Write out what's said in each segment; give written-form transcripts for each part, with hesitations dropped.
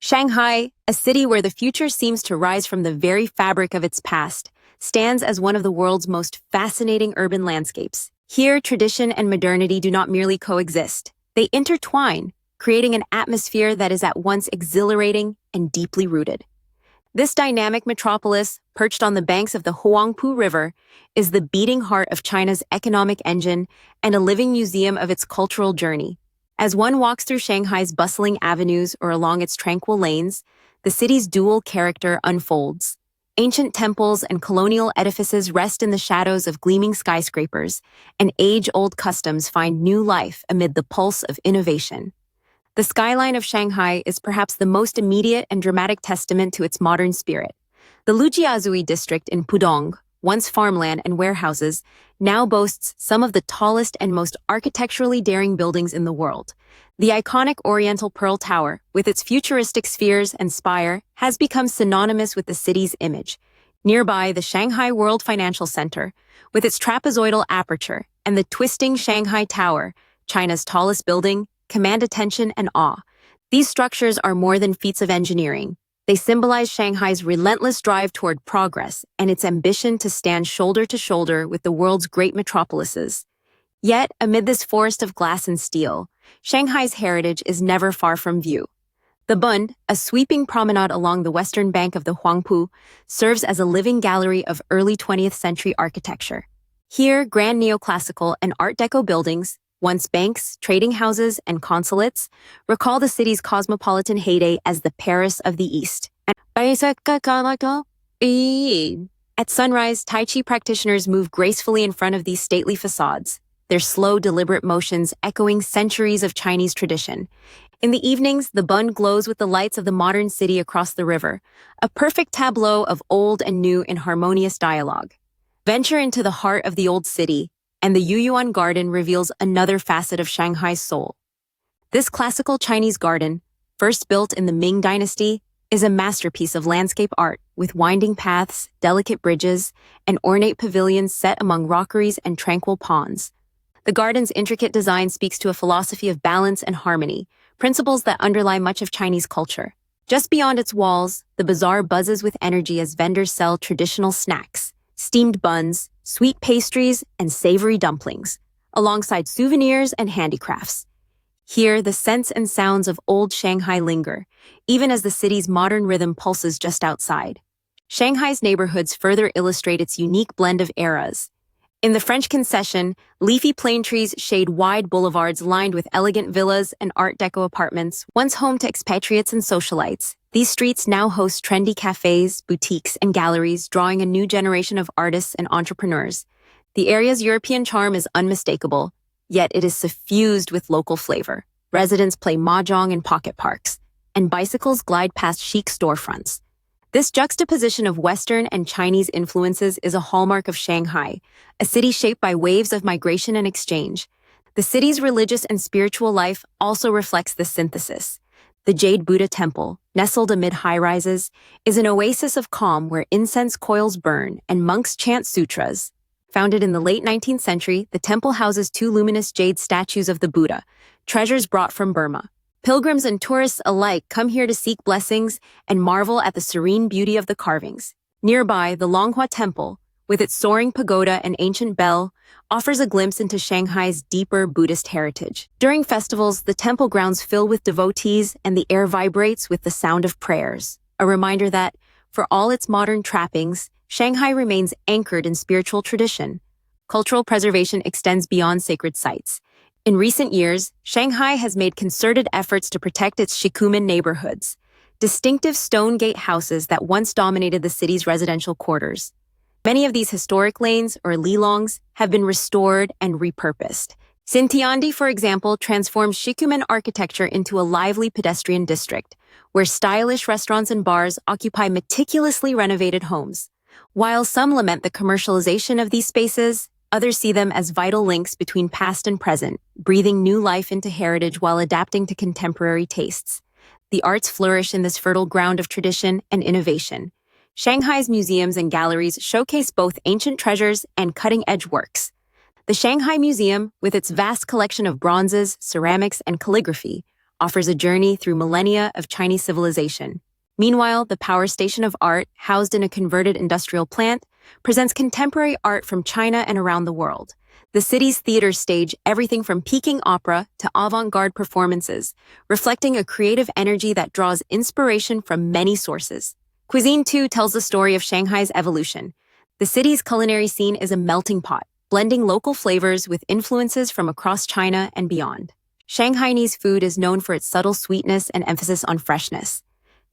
Shanghai, a city where the future seems to rise from the very fabric of its past, stands as one of the world's most fascinating urban landscapes. Here, tradition and modernity do not merely coexist. They intertwine, creating an atmosphere that is at once exhilarating and deeply rooted. This dynamic metropolis, perched on the banks of the Huangpu River, is the beating heart of China's economic engine and a living museum of its cultural journey. As one walks through Shanghai's bustling avenues or along its tranquil lanes, the city's dual character unfolds. Ancient temples and colonial edifices rest in the shadows of gleaming skyscrapers, and age-old customs find new life amid the pulse of innovation. The skyline of Shanghai is perhaps the most immediate and dramatic testament to its modern spirit. The Lujiazui district in Pudong, once farmland and warehouses, now boasts some of the tallest and most architecturally daring buildings in the world. The iconic Oriental Pearl Tower, with its futuristic spheres and spire, has become synonymous with the city's image. Nearby, the Shanghai World Financial Center, with its trapezoidal aperture, and the twisting Shanghai Tower, China's tallest building, command attention and awe. These structures are more than feats of engineering. They symbolize Shanghai's relentless drive toward progress and its ambition to stand shoulder to shoulder with the world's great metropolises. Yet, amid this forest of glass and steel, Shanghai's heritage is never far from view. The Bund, a sweeping promenade along the western bank of the Huangpu, serves as a living gallery of early 20th century architecture. Here, grand neoclassical and Art Deco buildings, once banks, trading houses, and consulates, recall the city's cosmopolitan heyday as the Paris of the East. At sunrise, Tai Chi practitioners move gracefully in front of these stately facades, their slow, deliberate motions echoing centuries of Chinese tradition. In the evenings, the Bund glows with the lights of the modern city across the river, a perfect tableau of old and new in harmonious dialogue. Venture into the heart of the old city, and the Yuyuan Garden reveals another facet of Shanghai's soul. This classical Chinese garden, first built in the Ming Dynasty, is a masterpiece of landscape art with winding paths, delicate bridges, and ornate pavilions set among rockeries and tranquil ponds. The garden's intricate design speaks to a philosophy of balance and harmony, principles that underlie much of Chinese culture. Just beyond its walls, the bazaar buzzes with energy as vendors sell traditional snacks, steamed buns, sweet pastries, and savory dumplings, alongside souvenirs and handicrafts. Here, the scents and sounds of old Shanghai linger, even as the city's modern rhythm pulses just outside. Shanghai's neighborhoods further illustrate its unique blend of eras. In the French Concession, leafy plane trees shade wide boulevards lined with elegant villas and Art Deco apartments, once home to expatriates and socialites. These streets now host trendy cafes, boutiques, and galleries, drawing a new generation of artists and entrepreneurs. The area's European charm is unmistakable, yet it is suffused with local flavor. Residents play mahjong in pocket parks, and bicycles glide past chic storefronts. This juxtaposition of Western and Chinese influences is a hallmark of Shanghai, a city shaped by waves of migration and exchange. The city's religious and spiritual life also reflects this synthesis. The Jade Buddha Temple, nestled amid high-rises, is an oasis of calm where incense coils burn and monks chant sutras. Founded in the late 19th century, the temple houses two luminous jade statues of the Buddha, treasures brought from Burma. Pilgrims and tourists alike come here to seek blessings and marvel at the serene beauty of the carvings. Nearby, the Longhua Temple, with its soaring pagoda and ancient bell, offers a glimpse into Shanghai's deeper Buddhist heritage. During festivals, the temple grounds fill with devotees and the air vibrates with the sound of prayers, a reminder that, for all its modern trappings, Shanghai remains anchored in spiritual tradition. Cultural preservation extends beyond sacred sites. In recent years, Shanghai has made concerted efforts to protect its shikumen neighborhoods, distinctive stone gate houses that once dominated the city's residential quarters. Many of these historic lanes, or lilongs, have been restored and repurposed. Xintiandi, for example, transforms shikumen architecture into a lively pedestrian district, where stylish restaurants and bars occupy meticulously renovated homes. While some lament the commercialization of these spaces, others see them as vital links between past and present, breathing new life into heritage while adapting to contemporary tastes. The arts flourish in this fertile ground of tradition and innovation. Shanghai's museums and galleries showcase both ancient treasures and cutting-edge works. The Shanghai Museum, with its vast collection of bronzes, ceramics, and calligraphy, offers a journey through millennia of Chinese civilization. Meanwhile, the Power Station of Art, housed in a converted industrial plant, presents contemporary art from China and around the world. The city's theaters stage everything from Peking opera to avant-garde performances, reflecting a creative energy that draws inspiration from many sources. Cuisine, too, tells the story of Shanghai's evolution. The city's culinary scene is a melting pot, blending local flavors with influences from across China and beyond. Shanghainese food is known for its subtle sweetness and emphasis on freshness.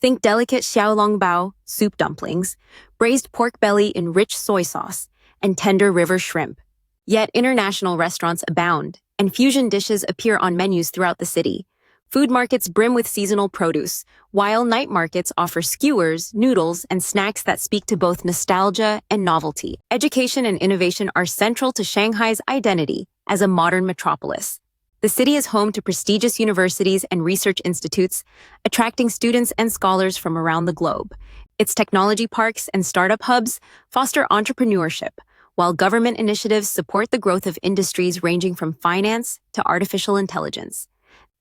Think delicate xiaolongbao, soup dumplings, braised pork belly in rich soy sauce, and tender river shrimp. Yet international restaurants abound, and fusion dishes appear on menus throughout the city. Food markets brim with seasonal produce, while night markets offer skewers, noodles, and snacks that speak to both nostalgia and novelty. Education and innovation are central to Shanghai's identity as a modern metropolis. The city is home to prestigious universities and research institutes, attracting students and scholars from around the globe. Its technology parks and startup hubs foster entrepreneurship, while government initiatives support the growth of industries ranging from finance to artificial intelligence.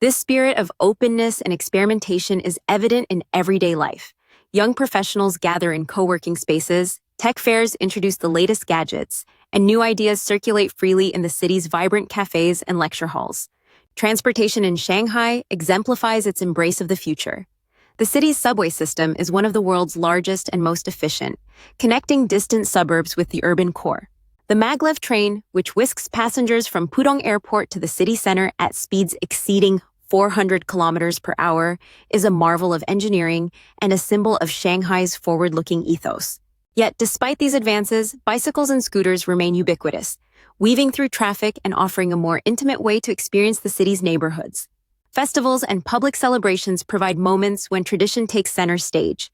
This spirit of openness and experimentation is evident in everyday life. Young professionals gather in co-working spaces, tech fairs introduce the latest gadgets, and new ideas circulate freely in the city's vibrant cafes and lecture halls. Transportation in Shanghai exemplifies its embrace of the future. The city's subway system is one of the world's largest and most efficient, connecting distant suburbs with the urban core. The maglev train, which whisks passengers from Pudong Airport to the city center at speeds exceeding 400 kilometers per hour, is a marvel of engineering and a symbol of Shanghai's forward-looking ethos. Yet, despite these advances, bicycles and scooters remain ubiquitous, weaving through traffic and offering a more intimate way to experience the city's neighborhoods. Festivals and public celebrations provide moments when tradition takes center stage.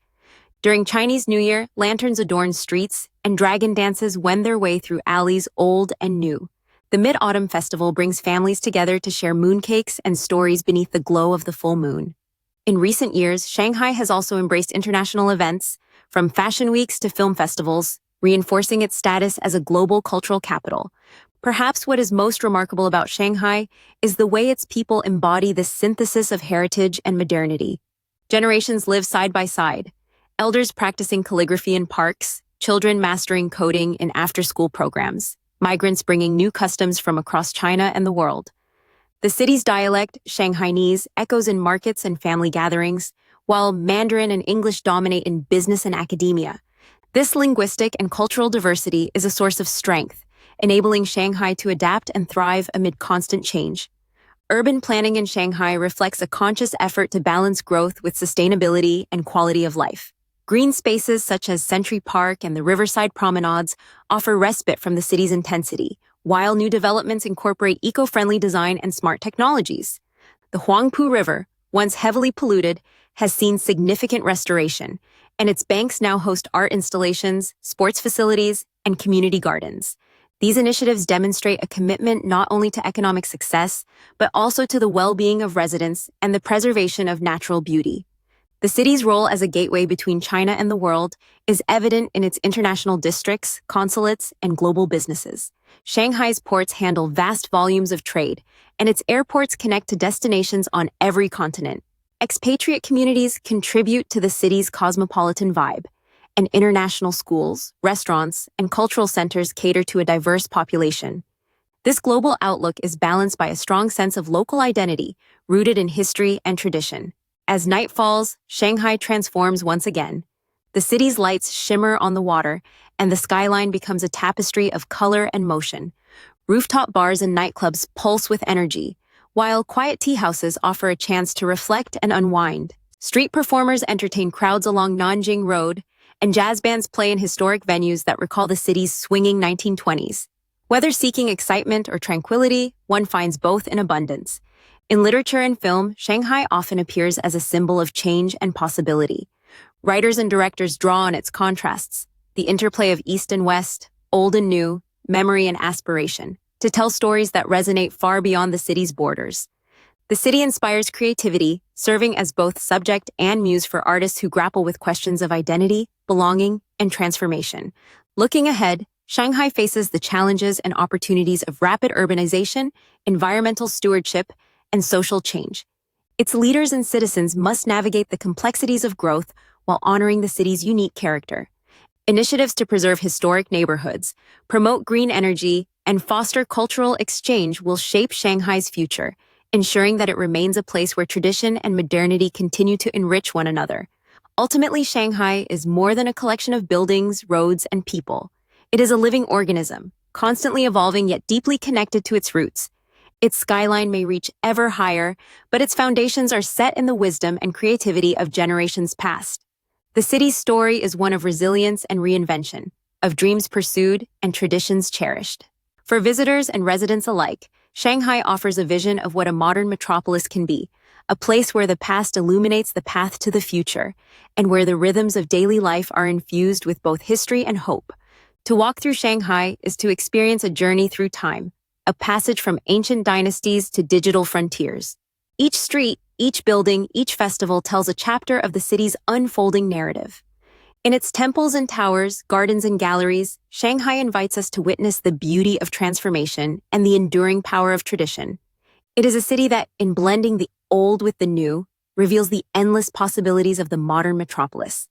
During Chinese New Year, lanterns adorn streets, and dragon dances wend their way through alleys old and new. The Mid-Autumn Festival brings families together to share mooncakes and stories beneath the glow of the full moon. In recent years, Shanghai has also embraced international events, from fashion weeks to film festivals, reinforcing its status as a global cultural capital. Perhaps what is most remarkable about Shanghai is the way its people embody this synthesis of heritage and modernity. Generations live side by side, elders practicing calligraphy in parks, children mastering coding in after-school programs, migrants bringing new customs from across China and the world. The city's dialect, Shanghainese, echoes in markets and family gatherings, while Mandarin and English dominate in business and academia. This linguistic and cultural diversity is a source of strength, enabling Shanghai to adapt and thrive amid constant change. Urban planning in Shanghai reflects a conscious effort to balance growth with sustainability and quality of life. Green spaces such as Century Park and the riverside promenades offer respite from the city's intensity, while new developments incorporate eco-friendly design and smart technologies. The Huangpu River, once heavily polluted, has seen significant restoration, and its banks now host art installations, sports facilities, and community gardens. These initiatives demonstrate a commitment not only to economic success, but also to the well-being of residents and the preservation of natural beauty. The city's role as a gateway between China and the world is evident in its international districts, consulates, and global businesses. Shanghai's ports handle vast volumes of trade, and its airports connect to destinations on every continent. Expatriate communities contribute to the city's cosmopolitan vibe, and international schools, restaurants, and cultural centers cater to a diverse population. This global outlook is balanced by a strong sense of local identity, rooted in history and tradition. As night falls, Shanghai transforms once again. The city's lights shimmer on the water, and the skyline becomes a tapestry of color and motion. Rooftop bars and nightclubs pulse with energy, while quiet tea houses offer a chance to reflect and unwind. Street performers entertain crowds along Nanjing Road, and jazz bands play in historic venues that recall the city's swinging 1920s. Whether seeking excitement or tranquility, one finds both in abundance. In literature and film, Shanghai often appears as a symbol of change and possibility. Writers and directors draw on its contrasts, the interplay of East and West, old and new, memory and aspiration, to tell stories that resonate far beyond the city's borders. The city inspires creativity, serving as both subject and muse for artists who grapple with questions of identity, belonging, and transformation. Looking ahead, Shanghai faces the challenges and opportunities of rapid urbanization, environmental stewardship, and social change. Its leaders and citizens must navigate the complexities of growth while honoring the city's unique character. Initiatives to preserve historic neighborhoods, promote green energy, and foster cultural exchange will shape Shanghai's future, ensuring that it remains a place where tradition and modernity continue to enrich one another. Ultimately, Shanghai is more than a collection of buildings, roads, and people. It is a living organism, constantly evolving yet deeply connected to its roots. Its skyline may reach ever higher, but its foundations are set in the wisdom and creativity of generations past. The city's story is one of resilience and reinvention, of dreams pursued and traditions cherished. For visitors and residents alike, Shanghai offers a vision of what a modern metropolis can be, a place where the past illuminates the path to the future, and where the rhythms of daily life are infused with both history and hope. To walk through Shanghai is to experience a journey through time, a passage from ancient dynasties to digital frontiers. Each street, each building, each festival tells a chapter of the city's unfolding narrative. In its temples and towers, gardens and galleries, Shanghai invites us to witness the beauty of transformation and the enduring power of tradition. It is a city that, in blending the old with the new, reveals the endless possibilities of the modern metropolis.